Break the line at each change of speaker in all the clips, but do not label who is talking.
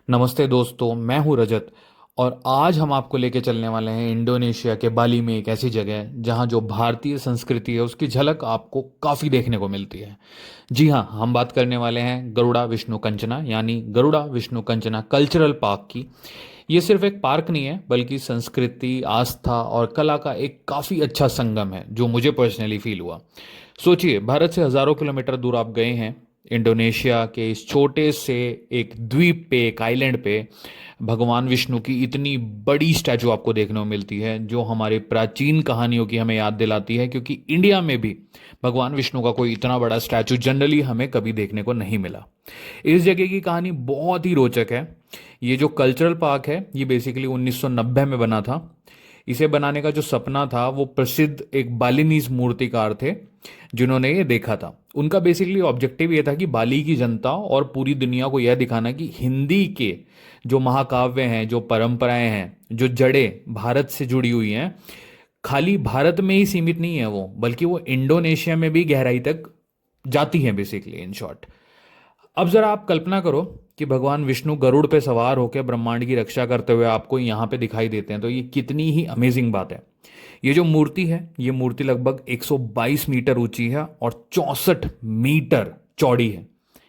नमस्ते दोस्तों, मैं हूं रजत। और आज हम आपको लेके चलने वाले हैं इंडोनेशिया के बाली में, एक ऐसी जगह है जहां जो भारतीय संस्कृति है उसकी झलक आपको काफ़ी देखने को मिलती है। जी हाँ, हम बात करने वाले हैं गरुड़ा विष्णु कंचना यानी गरुड़ा विष्णु कंचना कल्चरल पार्क की। ये सिर्फ एक पार्क नहीं है बल्कि संस्कृति, आस्था और कला का एक काफ़ी अच्छा संगम है, जो मुझे पर्सनली फील हुआ। सोचिए, भारत से हज़ारों किलोमीटर दूर आप गए हैं, इंडोनेशिया के इस छोटे से एक द्वीप पे, एक आइलैंड पे भगवान विष्णु की इतनी बड़ी स्टैचू आपको देखने को मिलती है, जो हमारी प्राचीन कहानियों की हमें याद दिलाती है, क्योंकि इंडिया में भी भगवान विष्णु का कोई इतना बड़ा स्टैचू जनरली हमें कभी देखने को नहीं मिला। इस जगह की कहानी बहुत ही रोचक है। ये जो कल्चरल पार्क है, ये बेसिकली 1990 में बना था। इसे बनाने का जो सपना था वो प्रसिद्ध एक बालिनीज मूर्तिकार थे जिन्होंने ये देखा था। उनका बेसिकली ऑब्जेक्टिव ये था कि बाली की जनता और पूरी दुनिया को यह दिखाना कि हिंदी के जो महाकाव्य हैं, जो परंपराएं हैं, जो जड़ें भारत से जुड़ी हुई हैं, खाली भारत में ही सीमित नहीं है वो, बल्कि वो इंडोनेशिया में भी गहराई तक जाती हैं, बेसिकली इन शॉर्ट। अब जरा आप कल्पना करो कि भगवान विष्णु गरुड़ पे सवार होकर ब्रह्मांड की रक्षा करते हुए आपको यहाँ पे दिखाई देते हैं, तो ये कितनी ही अमेजिंग बात है। ये जो मूर्ति है, ये मूर्ति लगभग 122 मीटर ऊंची है और 64 मीटर चौड़ी है।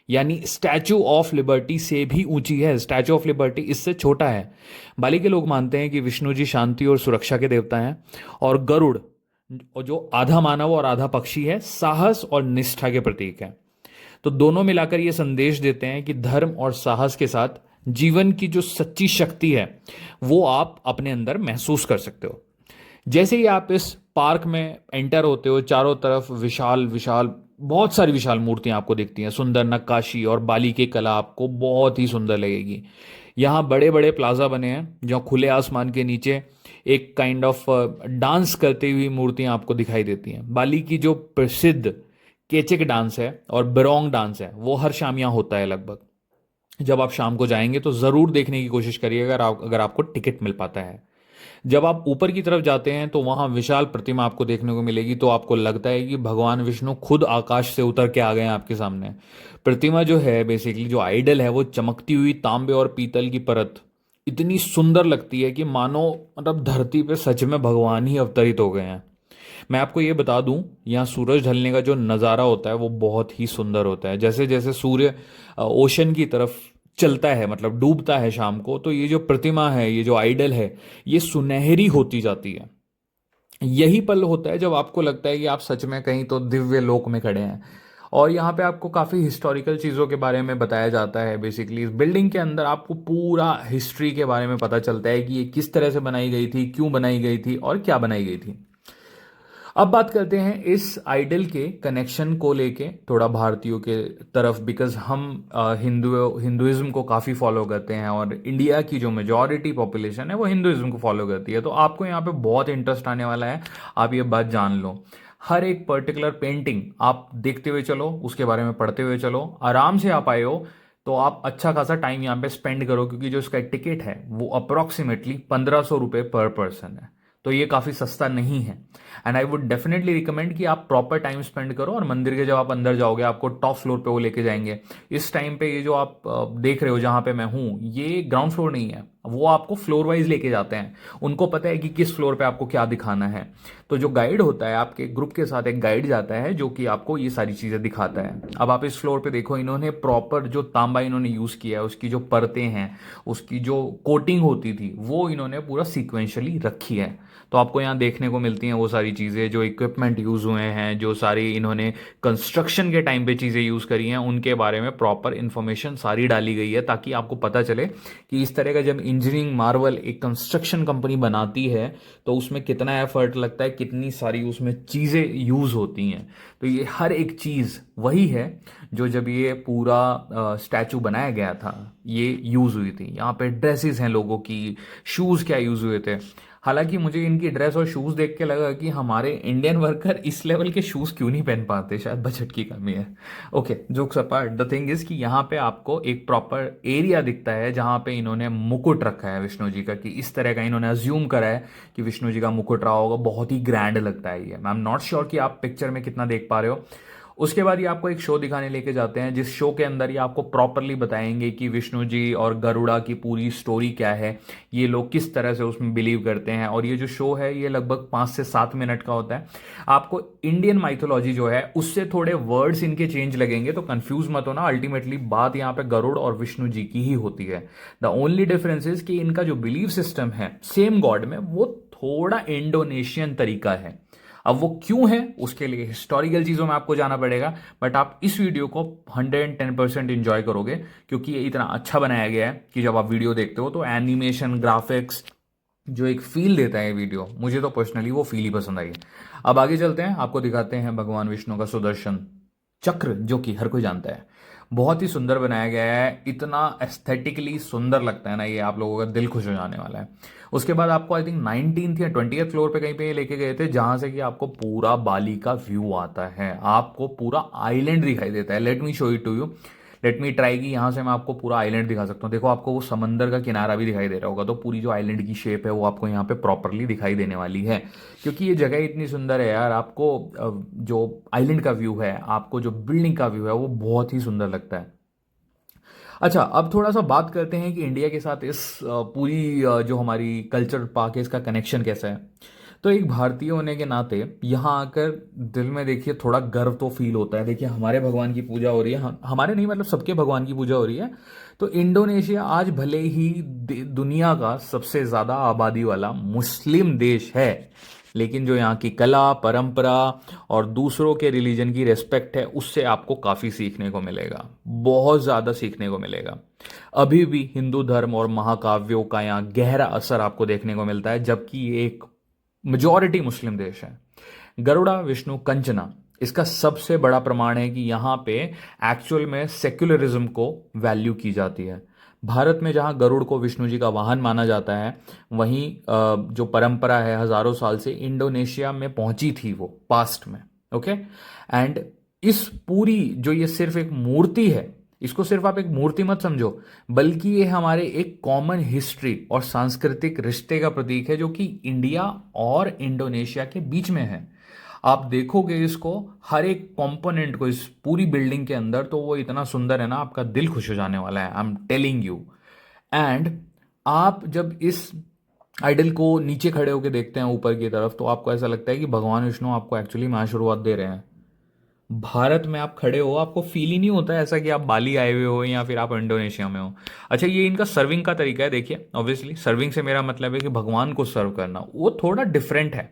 यानी स्टैचू ऑफ लिबर्टी से भी ऊंची है। स्टैचू ऑफ लिबर्टी इससे छोटा है। बाली के लोग मानते हैं कि विष्णु जी शांति और सुरक्षा के देवता हैं, और गरुड़ जो आधा मानव और आधा पक्षी है, साहस और निष्ठा के प्रतीक है। तो दोनों मिलाकर ये संदेश देते हैं कि धर्म और साहस के साथ जीवन की जो सच्ची शक्ति है वो आप अपने अंदर महसूस कर सकते हो। जैसे ही आप इस पार्क में एंटर होते हो, चारों तरफ विशाल विशाल बहुत सारी विशाल मूर्तियां आपको दिखती हैं, सुंदर नक्काशी और बाली की कला आपको बहुत ही सुंदर लगेगी। यहाँ बड़े बड़े प्लाजा बने हैं जहाँ खुले आसमान के नीचे एक काइंड ऑफ डांस करती हुई मूर्तियां आपको दिखाई देती हैं। बाली की जो प्रसिद्ध केचक डांस है और बिरोंग डांस है, वो हर शाम यहाँ होता है लगभग। जब आप शाम को जाएंगे तो ज़रूर देखने की कोशिश करिए, अगर आपको टिकट मिल पाता है। जब आप ऊपर की तरफ जाते हैं तो वहां विशाल प्रतिमा आपको देखने को मिलेगी, तो आपको लगता है कि भगवान विष्णु खुद आकाश से उतर के आ गए हैं आपके सामने। प्रतिमा जो है, बेसिकली जो आइडल है, वो चमकती हुई तांबे और पीतल की परत इतनी सुंदर लगती है कि मानो मतलब धरती पे सच में भगवान ही अवतरित हो गए हैं। मैं आपको ये बता दूं, यहाँ सूरज ढलने का जो नज़ारा होता है वो बहुत ही सुंदर होता है। जैसे जैसे सूर्य ओशन की तरफ चलता है, मतलब डूबता है शाम को, तो ये जो प्रतिमा है, ये जो आइडल है, ये सुनहरी होती जाती है। यही पल होता है जब आपको लगता है कि आप सच में कहीं तो दिव्य लोक में खड़े हैं। और यहाँ पे आपको काफ़ी हिस्टोरिकल चीज़ों के बारे में बताया जाता है। बेसिकली इस बिल्डिंग के अंदर आपको पूरा हिस्ट्री के बारे में पता चलता है कि ये किस तरह से बनाई गई थी, क्यों बनाई गई थी और क्या बनाई गई थी। अब बात करते हैं इस आइडल के कनेक्शन को लेके थोड़ा भारतीयों के तरफ, बिकॉज हम हिंदुइज्म को काफ़ी फॉलो करते हैं और इंडिया की जो मेजॉरिटी पॉपुलेशन है वो हिंदुइज्म को फॉलो करती है। तो आपको यहाँ पे बहुत इंटरेस्ट आने वाला है, आप ये बात जान लो। हर एक पर्टिकुलर पेंटिंग आप देखते हुए चलो, उसके बारे में पढ़ते हुए चलो। आराम से आप आए हो तो आप अच्छा खासा टाइम यहाँ पे स्पेंड करो, क्योंकि जो इसका टिकट है वो अप्रोक्सीमेटली 1500 रुपये पर पर्सन है। तो ये काफ़ी सस्ता नहीं है। And I would definitely recommend कि आप प्रॉपर टाइम स्पेंड करो, और मंदिर के जब आप अंदर जाओगे आपको टॉप फ्लोर पे वो लेके जाएंगे। इस टाइम पे ये जो आप देख रहे हो जहाँ पे मैं हूँ, ये ग्राउंड फ्लोर नहीं है, वो आपको फ्लोर वाइज लेके जाते हैं। उनको पता है कि किस फ्लोर पे आपको क्या दिखाना है। तो जो गाइड होता है, आपके ग्रुप के साथ एक गाइड जाता है जो कि आपको ये सारी चीज़ें दिखाता है। अब आप इस फ्लोर पे देखो, इन्होंने प्रॉपर जो तांबा इन्होंने यूज़ किया है, उसकी जो परतें हैं, उसकी जो कोटिंग होती थी, वो इन्होंने पूरा सीक्वेंशली रखी है। तो आपको यहाँ देखने को मिलती हैं वो सारी चीज़ें, जो इक्विपमेंट यूज़ हुए हैं, जो सारी इन्होंने कंस्ट्रक्शन के टाइम पे चीज़ें यूज़ करी हैं, उनके बारे में प्रॉपर इन्फॉर्मेशन सारी डाली गई है, ताकि आपको पता चले कि इस तरह का जब इंजीनियरिंग मार्वल एक कंस्ट्रक्शन कंपनी बनाती है तो उसमें कितना एफर्ट लगता है, कितनी सारी उसमें चीज़ें यूज़ होती हैं। तो ये हर एक चीज़ वही है जो जब ये पूरा स्टैचू बनाया गया था ये यूज़ हुई थी। यहाँ पे ड्रेसेस हैं लोगों की, शूज़ क्या यूज़ हुए थे। हालांकि मुझे इनकी ड्रेस और शूज़ देख के लगा कि हमारे इंडियन वर्कर इस लेवल के शूज़ क्यों नहीं पहन पाते, शायद बजट की कमी है। Okay, jokes apart, the thing is कि यहाँ पे आपको एक प्रॉपर एरिया दिखता है जहाँ पे इन्होंने मुकुट रखा है विष्णु जी का, कि इस तरह का इन्होंने अज्यूम करा है कि विष्णु जी का मुकुट रहा होगा। बहुत ही ग्रैंड लगता है ये। आई एम नॉट श्योर कि आप पिक्चर में कितना देख पा रहे हो। उसके बाद ये आपको एक शो दिखाने लेके जाते हैं, जिस शो के अंदर ये आपको प्रॉपरली बताएंगे कि विष्णु जी और गरुड़ा की पूरी स्टोरी क्या है, ये लोग किस तरह से उसमें बिलीव करते हैं। और ये जो शो है ये लगभग 5 से 7 मिनट का होता है। आपको इंडियन माइथोलॉजी जो है उससे थोड़े वर्ड्स इनके चेंज लगेंगे, तो कंफ्यूज मत होना, अल्टीमेटली बात यहाँ पे गरुड़ और विष्णु जी की ही होती है। द ओनली डिफरेंस इज कि इनका जो बिलीव सिस्टम है सेम गॉड में, वो थोड़ा इंडोनेशियन तरीका है। अब वो क्यों है उसके लिए हिस्टोरिकल चीज़ों में आपको जाना पड़ेगा, बट आप इस वीडियो को 110% इंजॉय करोगे, क्योंकि ये इतना अच्छा बनाया गया है कि जब आप वीडियो देखते हो तो एनिमेशन, ग्राफिक्स, जो एक फील देता है वीडियो, मुझे तो पर्सनली वो फील ही पसंद आई है। अब आगे चलते हैं, आपको दिखाते हैं भगवान विष्णु का सुदर्शन चक्र, जो कि हर कोई जानता है। बहुत ही सुंदर बनाया गया है, इतना एस्थेटिकली सुंदर लगता है ना, ये आप लोगों का दिल खुश हो जाने वाला है। उसके बाद आपको आई थिंक 19th या 20th फ्लोर पे कहीं पे ये लेके गए थे, जहां से कि आपको पूरा बाली का व्यू आता है, आपको पूरा आइलैंड दिखाई देता है। Let me show it to you, let me try की यहाँ से मैं आपको पूरा आइलैंड दिखा सकता हूँ। देखो आपको वो समंदर का किनारा भी दिखाई दे रहा होगा, तो पूरी जो आइलैंड की शेप है वो आपको यहाँ पे प्रॉपरली दिखाई देने वाली है, क्योंकि ये जगह इतनी सुंदर है यार। आपको जो आइलैंड का व्यू है, आपको जो बिल्डिंग का व्यू है, वो बहुत ही सुंदर लगता है। अच्छा, अब थोड़ा सा बात करते हैं कि इंडिया के साथ इस पूरी जो हमारी कल्चर पार्क है इसका कनेक्शन कैसा है। तो एक भारतीय होने के नाते यहाँ आकर दिल में देखिए थोड़ा गर्व तो फील होता है। देखिए हमारे भगवान की पूजा हो रही है, हमारे नहीं मतलब सबके भगवान की पूजा हो रही है। तो इंडोनेशिया आज भले ही दुनिया का सबसे ज़्यादा आबादी वाला मुस्लिम देश है, लेकिन जो यहाँ की कला, परंपरा और दूसरों के रिलीजन की रेस्पेक्ट है, उससे आपको काफ़ी सीखने को मिलेगा, बहुत ज़्यादा सीखने को मिलेगा। अभी भी हिंदू धर्म और महाकाव्यों का यहाँ गहरा असर आपको देखने को मिलता है, जबकि ये एक मेजॉरिटी मुस्लिम देश है। गरुड़ा, विष्णु, कंचना, इसका सबसे बड़ा प्रमाण है कि यहाँ पे एक्चुअल में सेक्युलरिज्म को वैल्यू की जाती है। भारत में जहाँ गरुड़ को विष्णु जी का वाहन माना जाता है, वहीं जो परंपरा है हजारों साल से इंडोनेशिया में पहुंची थी वो पास्ट में। ओके, एंड इस पूरी जो ये सिर्फ एक मूर्ति है, इसको सिर्फ आप एक मूर्ति मत समझो, बल्कि ये हमारे एक कॉमन हिस्ट्री और सांस्कृतिक रिश्ते का प्रतीक है, जो कि इंडिया और इंडोनेशिया के बीच में है। आप देखोगे इसको, हर एक कंपोनेंट को इस पूरी बिल्डिंग के अंदर, तो वो इतना सुंदर है ना, आपका दिल खुश हो जाने वाला है, I am telling you. And आप जब इस आइडल को नीचे खड़े होकर देखते हैं ऊपर की तरफ, तो आपको ऐसा लगता है कि भगवान विष्णु आपको एक्चुअली में आशीर्वाद दे रहे हैं। भारत में आप खड़े हो, आपको फील ही नहीं होता ऐसा कि आप बाली आए हुए हो या फिर आप इंडोनेशिया में हो। अच्छा, ये इनका सर्विंग का तरीका है। देखिए ऑब्वियसली सर्विंग से मेरा मतलब है कि भगवान को सर्व करना, वो थोड़ा डिफरेंट है।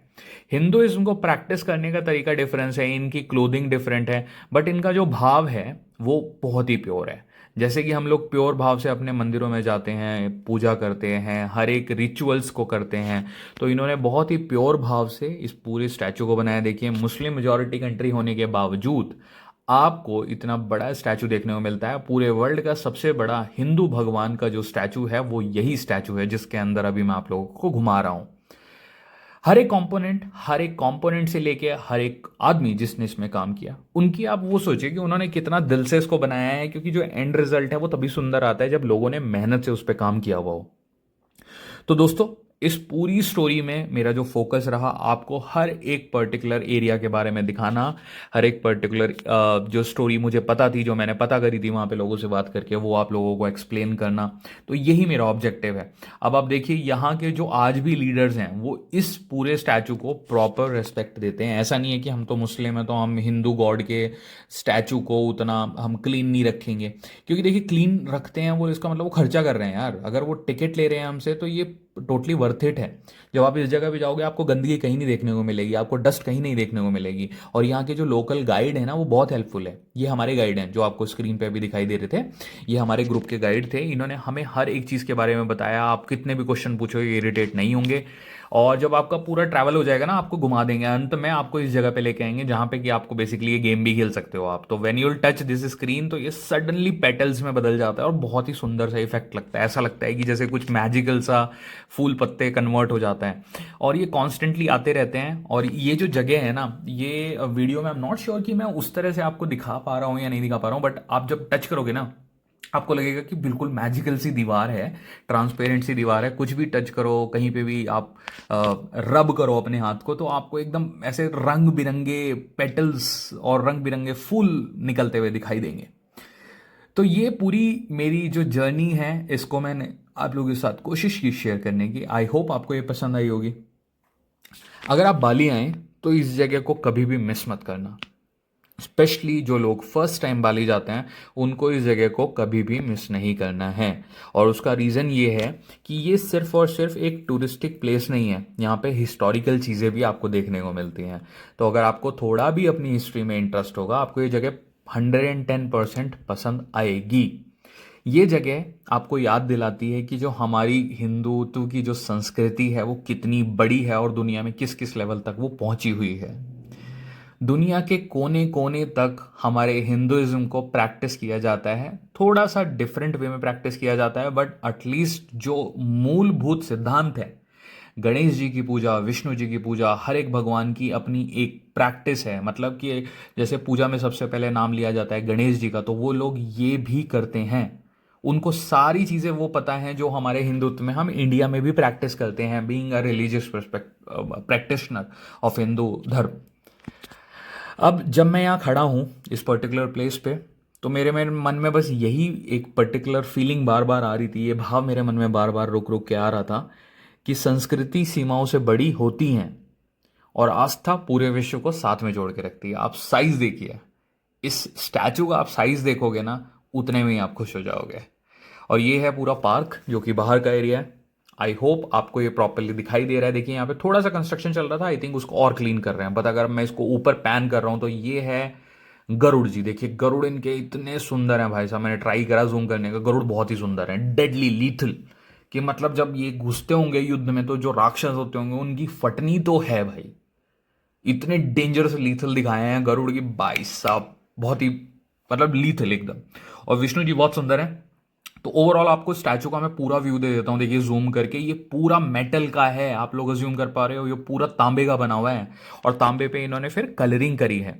हिंदुइज्म को प्रैक्टिस करने का तरीका डिफरेंस है, इनकी क्लोथिंग डिफरेंट है, बट इनका जो भाव है वो बहुत ही प्योर है। जैसे कि हम लोग प्योर भाव से अपने मंदिरों में जाते हैं, पूजा करते हैं, हर एक रिचुअल्स को करते हैं, तो इन्होंने बहुत ही प्योर भाव से इस पूरे स्टैचू को बनाया। देखिए मुस्लिम मेजॉरिटी कंट्री होने के बावजूद आपको इतना बड़ा स्टैचू देखने को मिलता है। पूरे वर्ल्ड का सबसे बड़ा हिंदू भगवान का जो स्टैचू है वो यही स्टैचू है, जिसके अंदर अभी मैं आप लोगों को घुमा रहा हूं। हर एक कंपोनेंट से लेके हर एक आदमी जिसने इसमें काम किया, उनकी आप वो सोचिए कि उन्होंने कितना दिल से इसको बनाया है, क्योंकि जो एंड रिजल्ट है वो तभी सुंदर आता है जब लोगों ने मेहनत से उस पर काम किया हुआ हो। तो दोस्तों, इस पूरी स्टोरी में मेरा जो फोकस रहा, आपको हर एक पर्टिकुलर एरिया के बारे में दिखाना, हर एक पर्टिकुलर जो स्टोरी मुझे पता थी, जो मैंने पता करी थी वहाँ पे लोगों से बात करके, वो आप लोगों को एक्सप्लेन करना, तो यही मेरा ऑब्जेक्टिव है। अब आप देखिए यहाँ के जो आज भी लीडर्स हैं वो इस पूरे स्टैचू को प्रॉपर रिस्पेक्ट देते हैं। ऐसा नहीं है कि हम तो मुस्लिम हैं तो हम हिंदू गॉड के स्टैचू को उतना हम क्लीन नहीं रखेंगे, क्योंकि देखिए क्लीन रखते हैं वो, इसका मतलब वो खर्चा कर रहे हैं यार। अगर वो टिकट ले रहे हैं हमसे तो ये टोटली वर्थ इट है। जब आप इस जगह पे जाओगे आपको गंदगी कहीं नहीं देखने को मिलेगी, आपको डस्ट कहीं नहीं देखने को मिलेगी। और यहाँ के जो लोकल गाइड है ना वो बहुत हेल्पफुल है। ये हमारे गाइड हैं जो आपको स्क्रीन पे भी दिखाई दे रहे थे, ये हमारे ग्रुप के गाइड थे। इन्होंने हमें हर एक चीज़ के बारे में बताया। आप कितने भी क्वेश्चन पूछोगे इरिटेट नहीं होंगे, और जब आपका पूरा ट्रैवल हो जाएगा ना आपको घुमा देंगे, अंत में आपको इस जगह पे लेके आएंगे जहाँ पे कि आपको बेसिकली ये गेम भी खेल सकते हो आप। तो when you touch this screen तो ये सडनली पेटल्स में बदल जाता है और बहुत ही सुंदर सा इफेक्ट लगता है। ऐसा लगता है कि जैसे कुछ मैजिकल सा फूल पत्ते कन्वर्ट हो जाता है, और ये कॉन्स्टेंटली आते रहते हैं। और ये जो जगह है ना, ये वीडियो में आई एम नॉट श्योर कि मैं उस तरह से आपको दिखा पा रहा हूँ या नहीं दिखा पा रहा हूँ, बट आप जब टच करोगे ना आपको लगेगा कि बिल्कुल मैजिकल सी दीवार है, ट्रांसपेरेंट सी दीवार है, कुछ भी टच करो, कहीं पे भी आप रब करो अपने हाथ को तो आपको एकदम ऐसे रंग बिरंगे पेटल्स और रंग बिरंगे फूल निकलते हुए दिखाई देंगे। तो ये पूरी मेरी जो जर्नी है इसको मैंने आप लोगों के साथ कोशिश की शेयर करने की। आई होप आपको ये पसंद आई होगी। अगर आप बाली आए तो इस जगह को कभी भी मिस मत करना। स्पेशली जो लोग फर्स्ट टाइम बाली जाते हैं उनको इस जगह को कभी भी मिस नहीं करना है। और उसका रीज़न ये है कि ये सिर्फ और सिर्फ एक टूरिस्टिक प्लेस नहीं है, यहाँ पे हिस्टोरिकल चीज़ें भी आपको देखने को मिलती हैं। तो अगर आपको थोड़ा भी अपनी हिस्ट्री में इंटरेस्ट होगा आपको ये जगह 110% पसंद आएगी। ये जगह आपको याद दिलाती है कि जो हमारी हिंदुत्व की जो संस्कृति है वो कितनी बड़ी है और दुनिया में किस किस लेवल तक वो पहुंची हुई है। दुनिया के कोने कोने तक हमारे हिंदुइज्म को प्रैक्टिस किया जाता है, थोड़ा सा डिफरेंट वे में प्रैक्टिस किया जाता है, बट एटलीस्ट जो मूलभूत सिद्धांत है, गणेश जी की पूजा, विष्णु जी की पूजा, हर एक भगवान की अपनी एक प्रैक्टिस है। मतलब कि जैसे पूजा में सबसे पहले नाम लिया जाता है गणेश जी का, तो वो लोग ये भी करते हैं। उनको सारी चीज़ें वो पता हैं जो हमारे हिंदुत्व में हम इंडिया में भी प्रैक्टिस करते हैं, being a religious practitioner of Hindu धर्म। अब जब मैं यहाँ खड़ा हूँ इस पर्टिकुलर प्लेस पे, तो मेरे मन में बस यही एक पर्टिकुलर फीलिंग बार बार आ रही थी, ये भाव मेरे मन में बार बार रुक रुक के आ रहा था कि संस्कृति सीमाओं से बड़ी होती हैं और आस्था पूरे विश्व को साथ में जोड़ के रखती है। आप साइज देखिए, इस स्टैचू का आप साइज देखोगे ना, उतने में ही आप खुश हो जाओगे। और ये है पूरा पार्क जो कि बाहर का एरिया है। आई होप आपको ये प्रॉपरली दिखाई दे रहा है। देखिए यहाँ पे थोड़ा सा कंस्ट्रक्शन चल रहा था, आई थिंक उसको और क्लीन कर रहे हैं, बट अगर मैं इसको ऊपर पैन कर रहा हूँ तो ये है गरुड़ जी। देखिए गरुड़ इनके इतने सुंदर हैं भाई साहब, मैंने ट्राई करा जूम करने का, गरुड़ बहुत ही सुंदर है, डेडली लीथल। कि मतलब जब ये घुसते होंगे युद्ध में तो जो राक्षस होते होंगे उनकी फटनी तो है भाई। इतने डेंजरस लीथल दिखाए हैं गरुड़ की भाई साहब, बहुत ही मतलब लीथल एकदम। और विष्णु जी बहुत सुंदर है। तो ओवरऑल आपको स्टैचू का मैं पूरा व्यू दे देता हूँ। देखिए जूम करके, ये पूरा मेटल का है, आप लोग अज्यूम कर पा रहे हो, ये पूरा तांबे का बना हुआ है और तांबे पे इन्होंने फिर कलरिंग करी है।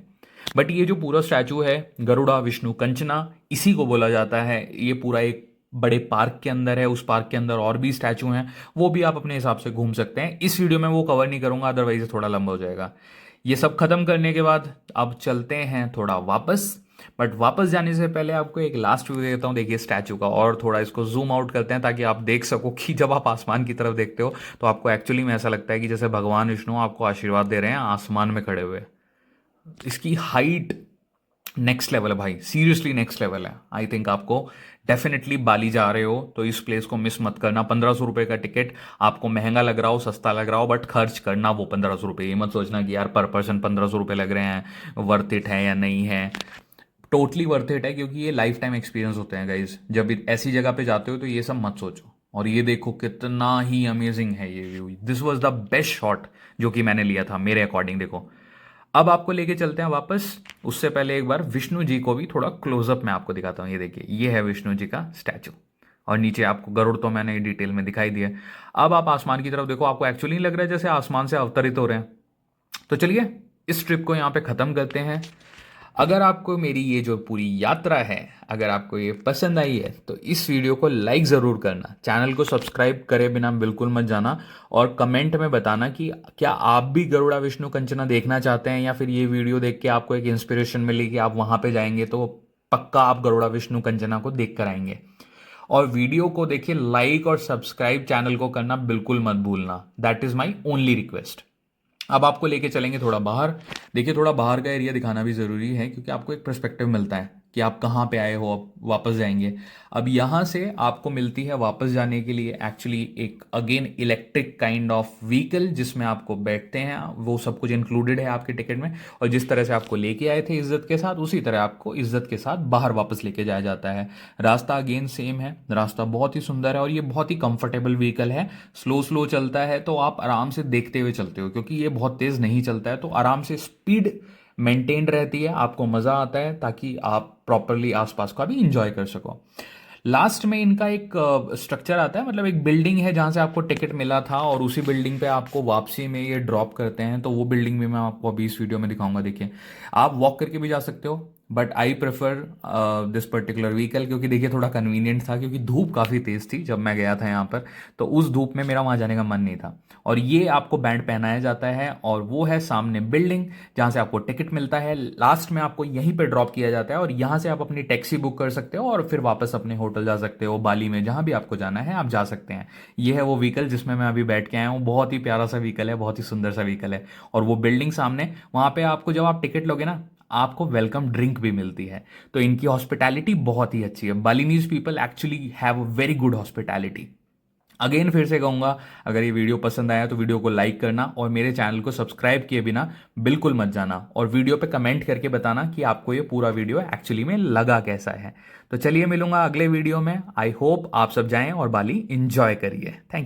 बट ये जो पूरा स्टैचू है गरुड़ा विष्णु कंचना, इसी को बोला जाता है। ये पूरा एक बड़े पार्क के अंदर है, उस पार्क के अंदर और भी स्टैचू हैं, वो भी आप अपने हिसाब से घूम सकते हैं। इस वीडियो में वो कवर नहीं करूंगा, अदरवाइज थोड़ा लंबा हो जाएगा। ये सब खत्म करने के बाद अब चलते हैं थोड़ा वापस। बट वापस जाने से पहले आपको एक लास्ट व्यू देता हूँ, देखिए स्टैचू का, और थोड़ा इसको जूम आउट करते हैं ताकि आप देख सको कि जब आप आसमान की तरफ देखते हो तो आपको एक्चुअली में ऐसा लगता है कि जैसे भगवान विष्णु आपको आशीर्वाद दे रहे हैं आसमान में खड़े हुए। इसकी हाइट नेक्स्ट लेवल है भाई, सीरियसली नेक्स्ट लेवल है। आई थिंक आपको डेफिनेटली बाली जा रहे हो तो इस प्लेस को मिस मत करना। 1500 रुपये का टिकट आपको महंगा लग रहा हो, सस्ता लग रहा हो, बट खर्च करना वो 1500 रुपये। ये मत सोचना कि यार पर पर्सन 1500 रुपये लग रहे हैं, वर्थ इट है या नहीं है। टोटली वर्थ इट है, क्योंकि ये लाइफ टाइम एक्सपीरियंस होते हैं गाइज। जब ऐसी जगह पे जाते हो तो ये सब मत सोचो। और ये देखो कितना ही अमेजिंग है ये view. This was the best shot जो कि मैंने लिया था मेरे अकॉर्डिंग। देखो अब आपको लेके चलते हैं वापस। उससे पहले एक बार विष्णु जी को भी थोड़ा क्लोजअप में आपको दिखाता हूँ। ये देखिए, ये है विष्णु जी का स्टैचू और नीचे आपको गरुड़ तो मैंने डिटेल में दिखाई दिया। अब आप आसमान की तरफ देखो, आपको एक्चुअली लग रहा है जैसे आसमान से अवतरित हो रहे हैं। तो चलिए इस ट्रिप को यहाँ पे ख़त्म करते हैं। अगर आपको मेरी ये जो पूरी यात्रा है, अगर आपको ये पसंद आई है तो इस वीडियो को लाइक ज़रूर करना, चैनल को सब्सक्राइब करे बिना बिल्कुल मत जाना, और कमेंट में बताना कि क्या आप भी गरुड़ा विष्णु कंचना देखना चाहते हैं, या फिर ये वीडियो देख के आपको एक इंस्पिरेशन मिली कि आप वहाँ पे जाएंगे तो पक्का आप गरुड़ा विष्णु कंचना को देख कर आएंगे। और वीडियो को देखिए लाइक और सब्सक्राइब चैनल को करना बिल्कुल मत भूलना, that is my only request. अब आपको लेके चलेंगे थोड़ा बाहर। देखिए थोड़ा बाहर का एरिया दिखाना भी ज़रूरी है, क्योंकि आपको एक पर्सपेक्टिव मिलता है कि आप कहाँ पे आए हो, आप वापस जाएंगे। अब यहाँ से आपको मिलती है वापस जाने के लिए एक्चुअली एक again electric kind of vehicle, जिसमें आपको बैठते हैं, वो सब कुछ इंक्लूडेड है आपके टिकट में। और जिस तरह से आपको लेके आए थे इज्जत के साथ, उसी तरह आपको इज्जत के साथ बाहर वापस लेके जाया जाता है। रास्ता अगेन सेम है, रास्ता बहुत ही सुंदर है और ये बहुत ही कंफर्टेबल व्हीकल है। स्लो स्लो चलता है तो आप आराम से देखते हुए चलते हो, क्योंकि ये बहुत तेज़ नहीं चलता है, तो आराम से स्पीड मेंटेन रहती है, आपको मज़ा आता है, ताकि आप प्रॉपरली आसपास का भी इंजॉय कर सको। लास्ट में इनका एक स्ट्रक्चर आता है, मतलब एक बिल्डिंग है जहाँ से आपको टिकट मिला था, और उसी बिल्डिंग पे आपको वापसी में ये ड्रॉप करते हैं। तो वो बिल्डिंग भी मैं आपको अभी इस वीडियो में दिखाऊंगा। देखिए आप वॉक करके भी जा सकते हो, but I prefer this particular vehicle, क्योंकि देखिए थोड़ा कन्वीनियंट था, क्योंकि धूप काफ़ी तेज़ थी जब मैं गया था यहाँ पर, तो उस धूप में मेरा वहाँ जाने का मन नहीं था। और ये आपको बैंड पहनाया जाता है और वो है सामने बिल्डिंग जहाँ से आपको टिकट मिलता है, लास्ट में आपको यहीं पे ड्रॉप किया जाता है और यहाँ से आप अपनी टैक्सी बुक कर सकते हो और फिर वापस अपने होटल जा सकते हो, बाली में जहाँ भी आपको जाना है आप जा सकते हैं। ये है वो व्हीकल जिसमें मैं अभी बैठ के आया हूँ, बहुत ही प्यारा सा व्हीकल है, बहुत ही सुंदर सा व्हीकल है। और वो बिल्डिंग सामने, वहाँ पे आपको जब आप टिकट लोगे ना, आपको वेलकम ड्रिंक भी मिलती है। तो इनकी हॉस्पिटैलिटी बहुत ही अच्छी है। Balinese people actually have a very good hospitality. Again फिर से कहूंगा, अगर ये वीडियो पसंद आया तो वीडियो को लाइक करना और मेरे चैनल को सब्सक्राइब किए बिना बिल्कुल मत जाना, और वीडियो पे कमेंट करके बताना कि आपको ये पूरा वीडियो एक्चुअली में लगा कैसा है। तो चलिए मिलूंगा अगले वीडियो में। आई होप आप सब जाएं और बाली इंजॉय करिए। थैंक